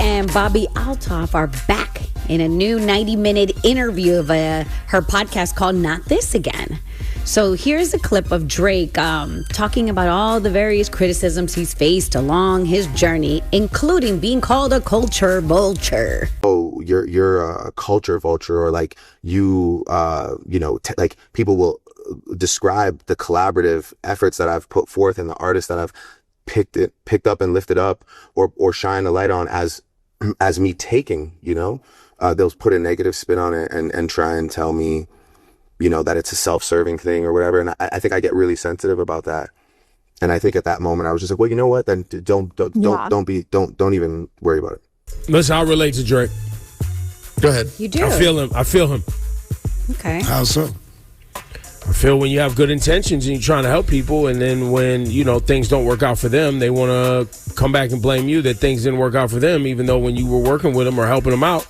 and Bobbi Althoff are back in a new 90-minute interview of her podcast called Not This Again. So here's a clip of Drake talking about all the various criticisms he's faced along his journey, including being called a culture vulture. Oh, you're a culture vulture, or like like people will describe the collaborative efforts that I've put forth and the artists that I've picked up and lifted up or shine a light on as me taking, they'll put a negative spin on it and try and tell me, that it's a self-serving thing or whatever. And I think I get really sensitive about that. And I think at that moment I was just like, well, you know what? Then don't even worry about it. Listen, I'll relate to Drake. Go ahead. You do? I feel him. Okay. How so? I feel when you have good intentions and you're trying to help people, and then when, things don't work out for them, they want to come back and blame you that things didn't work out for them, even though when you were working with them or helping them out,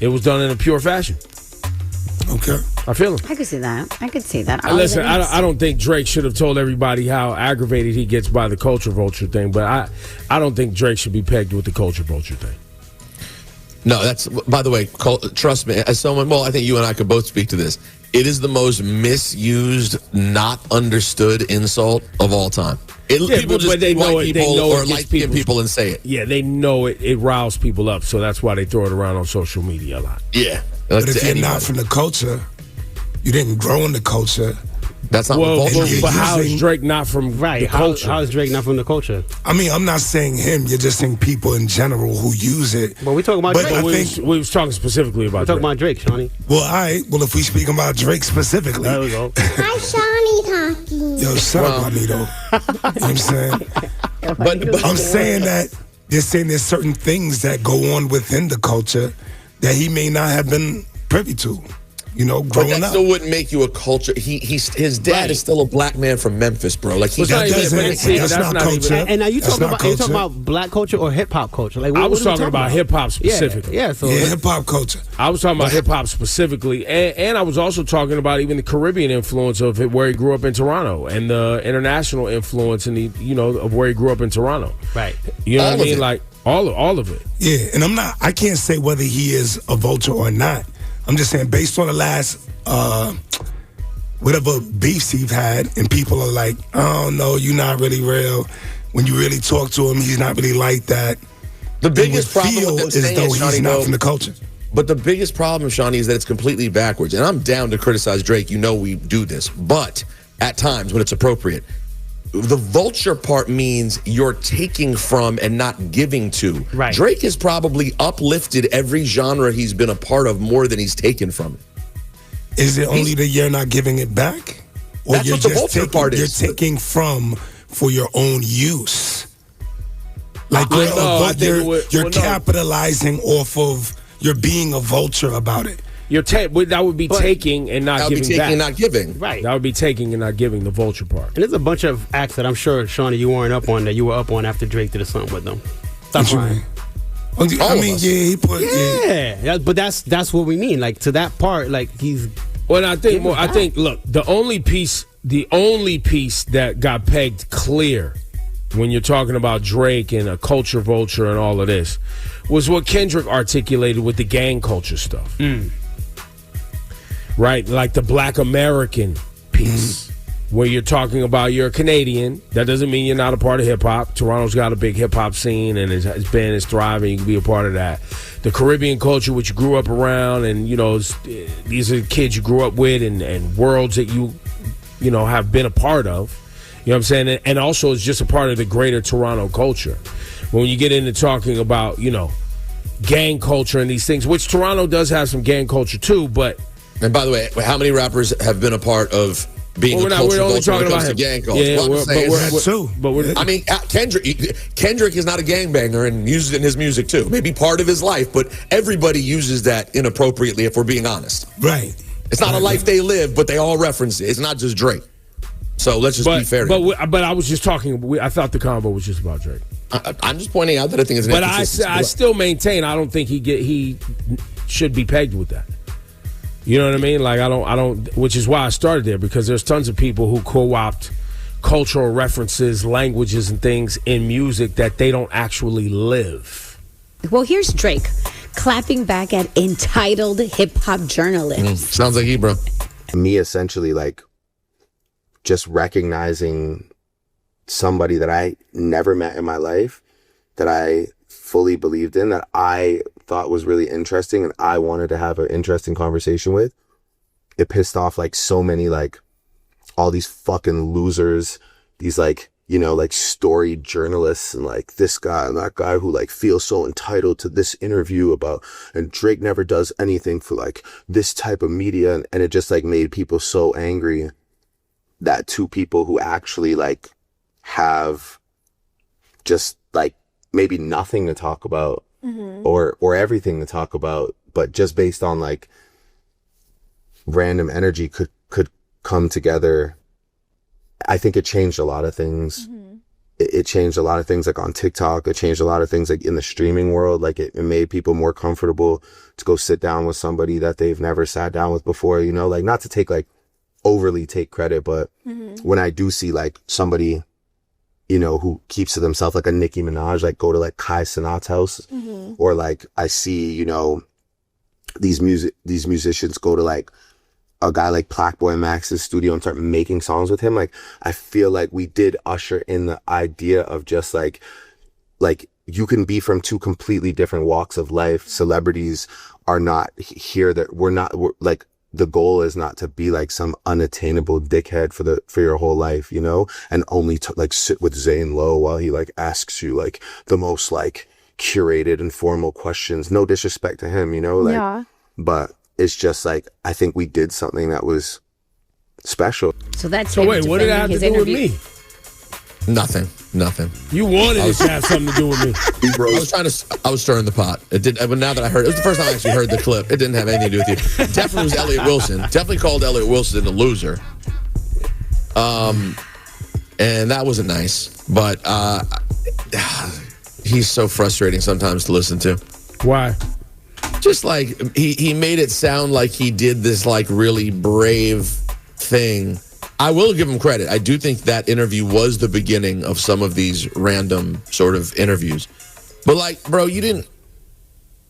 it was done in a pure fashion. Okay. I feel him. I could see that. Listen, I don't think Drake should have told everybody how aggravated he gets by the culture vulture thing, but I don't think Drake should be pegged with the culture vulture thing. No, that's, by the way, trust me, as someone, I think you and I could both speak to this. It is the most misused, not understood insult of all time. People just they know white it, people know or light-skinned people and say it. Yeah, they know it riles people up, so that's why they throw it around on social media a lot. Yeah. But if you're not from the culture, you didn't grow in the culture. That's not well, what culture but how is Drake not from the culture? How is Drake not from the culture? I mean, I'm not saying him. You're just saying people in general who use it. Well, we're talking about Drake. We was talking specifically about Drake. We're talking about Drake, Shawnee. Well, all right. Well, if we speak about Drake specifically. There we go. Hi, Shawnee talking. Yo, shut up, Bonito. You know what I'm saying? But I'm saying that they're saying there's certain things that go on within the culture that he may not have been privy to. Growing but that up. still wouldn't make you a culture. His dad is still a black man from Memphis, bro. Like that's not culture. And are you talking about black culture or hip hop culture? Like I was talking about hip hop specifically. Yeah, hip hop culture. I was talking about hip hop specifically, and I was also talking about even the Caribbean influence of it, where he grew up in Toronto, and the international influence and of where he grew up in Toronto. Right. You know what I mean? Like all of it. Yeah, and I can't say whether he is a vulture or not. I'm just saying, based on the last, whatever beefs he's had, and people are like, oh, no, you're not really real. When you really talk to him, he's not really like that. The biggest problem with is though he's not from the culture. But the biggest problem, Shawnee, is that it's completely backwards. And I'm down to criticize Drake. We do this. But at times, when it's appropriate, the vulture part means you're taking from and not giving to. Right. Drake has probably uplifted every genre he's been a part of more than he's taken from it. Is it only that you're not giving it back? Or That's you're what the just vulture part is. You're taking from for your own use. Like you're capitalizing off of you're being a vulture about it. That would be taking and not giving back. And not giving. Right. That would be taking and not giving, the vulture part. And there's a bunch of acts that I'm sure, Shawnee, you weren't up on that you were up on after Drake did something with them. Stop crying. He put. Yeah, but that's what we mean. Like to that part, like he's. Well, I think. Look, the only piece that got pegged clear when you're talking about Drake and a culture vulture and all of this was what Kendrick articulated with the gang culture stuff. Right, like the Black American piece, where you're talking about you're a Canadian. That doesn't mean you're not a part of hip hop. Toronto's got a big hip hop scene, and it's thriving. You can be a part of that. The Caribbean culture, which you grew up around, and these are kids you grew up with, and worlds that you have been a part of. You know what I'm saying? And also, it's just a part of the greater Toronto culture. When you get into talking about gang culture and these things, which Toronto does have some gang culture too, but. And by the way, how many rappers have been a part of being a culture vulture when it comes to gang culture? Yeah, Kendrick is not a gangbanger and uses it in his music too. Maybe part of his life, but everybody uses that inappropriately if we're being honest. Right. It's not a life they live, but they all reference it. It's not just Drake. So let's just be fair. But I was just talking. I thought the convo was just about Drake. I'm just pointing out that I think it's an inconsistency. But I still maintain I don't think he should be pegged with that. You know what I mean? Like I don't. Which is why I started there, because there's tons of people who co-opt cultural references, languages, and things in music that they don't actually live. Well, here's Drake clapping back at entitled hip-hop journalists. Sounds like Ebro. Me essentially like just recognizing somebody that I never met in my life, that I fully believed in, that I thought was really interesting and I wanted to have an interesting conversation with. It pissed off like so many, like all these fucking losers, these like, you know, like story journalists and like this guy and that guy who like feels so entitled to this interview about, and Drake never does anything for like this type of media. And it just like made people so angry that two people who actually like have just like maybe nothing to talk about or everything to talk about, but just based on like random energy could come together. I think it changed a lot of things. It changed a lot of things like on TikTok. It changed a lot of things like in the streaming world. Like it made people more comfortable to go sit down with somebody that they've never sat down with before, you know, like not to take like overly take credit, but when I do see like somebody, you know, who keeps to themselves, like a Nicki Minaj, like go to like Kai Cenat's house, or like I see, you know, these musicians go to like a guy like Blackboy Max's studio and start making songs with him. Like I feel like we did usher in the idea of just like you can be from two completely different walks of life. Celebrities are not here, that we're like, the goal is not to be like some unattainable dickhead for your whole life, you know, and only to like sit with Zane Lowe while he like asks you like the most like curated and formal questions. No disrespect to him, you know, like, but it's just like, I think we did something that was special. So that's So wait, what did that have to do with me? Nothing. You wanted it to have something to do with me. I was stirring the pot. It did, but now that I heard it was the first time I actually heard the clip. It didn't have anything to do with you. Definitely was Elliott Wilson. Definitely called Elliott Wilson a loser. And that wasn't nice. But he's so frustrating sometimes to listen to. Why? Just like he made it sound like he did this like really brave thing. I will give him credit. I do think that interview was the beginning of some of these random sort of interviews. But like, bro, you didn't.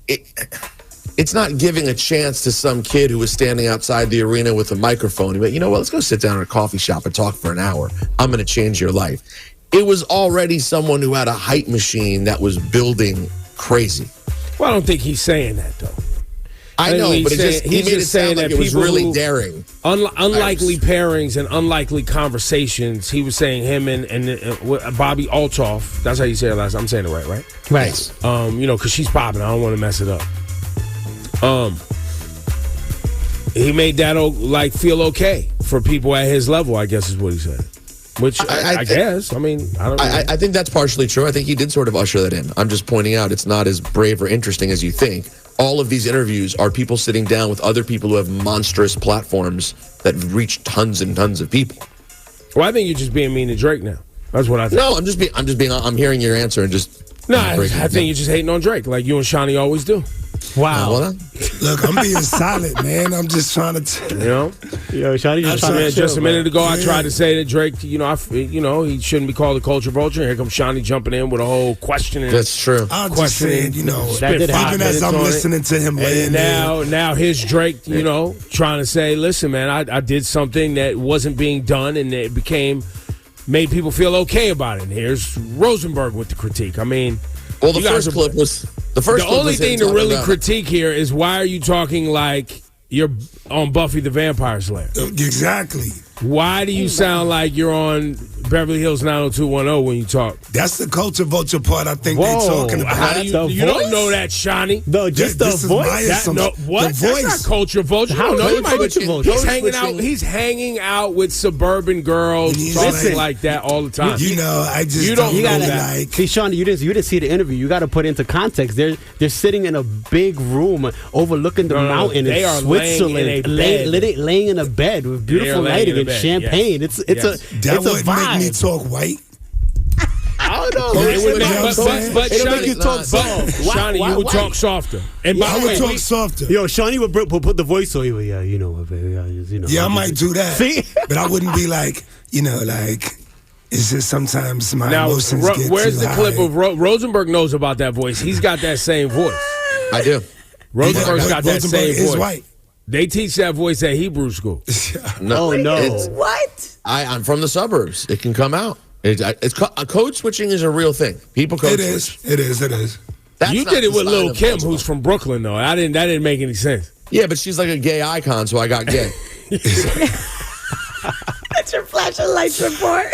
It's not giving a chance to some kid who was standing outside the arena with a microphone. But you know what? Let's go sit down at a coffee shop and talk for an hour. I'm going to change your life. It was already someone who had a hype machine that was building crazy. Well, I don't think he's saying that though. I know, but he made it sound like it was really daring. Unlikely pairings and unlikely conversations. He was saying him and Bobbi Althoff. That's how you say it last. I'm saying it right? Right. You know, because she's popping. I don't want to mess it up. He made that like feel okay for people at his level, I guess is what he said. Which I guess. I mean, I don't know. I think that's partially true. I think he did sort of usher that in. I'm just pointing out it's not as brave or interesting as you think. All of these interviews are people sitting down with other people who have monstrous platforms that reach tons and tons of people. Well, I think you're just being mean to Drake now. That's what I think. No, I'm hearing your answer and just. No, I think you're just hating on Drake like you and Shawnee always do. Wow. Look, I'm being silent, man. I'm just trying to you know? Yo, Shawnee just a minute ago, I tried to say that Drake, he shouldn't be called a culture vulture. Here comes Shawnee jumping in with a whole question. That's true. I'm just saying, even as I'm listening to him laying there. Now here's Drake, trying to say, listen, man, I did something that wasn't being done, and it made people feel okay about it. And here's Rosenberg with the critique. I mean, well, the first clip was. The only thing to really critique here is why are you talking like you're on Buffy the Vampire Slayer? Exactly. Why do you sound like you're on Beverly Hills 90210 when you talk? That's the culture vulture part I think they're talking about. How do you don't know that, Shawnee. No, just the voice. What? The voice. That's not culture vulture. He's hanging out with suburban girls talking like that all the time. I just don't know that. See, Shawnee, you didn't see the interview. You got to put into context. They're sitting in a big room overlooking the mountain in Switzerland, laying in a bed with beautiful lighting and champagne. Yes. It's a vibe. Make me talk white. I don't know. But Shawnee, you talk soft. Shawnee, you would talk softer. And I would talk softer. Yo, Shawnee would put the voice on you. Yeah, Yeah, I might do that. See? But I wouldn't be like, It's just sometimes my Now, emotions get where's too the clip high. of Rosenberg knows about that voice? He's got that same voice. I do. Rosenberg's got that Rosenberg same is voice. white. They teach that voice at Hebrew school. No, no. What? I'm from the suburbs. It can come out. Code switching is a real thing. People code switch. It is. That's You not did it the with style Lil' of Kim, Rosenberg. who's from Brooklyn, though. That didn't make any sense. Yeah, but she's like a gay icon, so I got gay. That's your Flashing Lights report.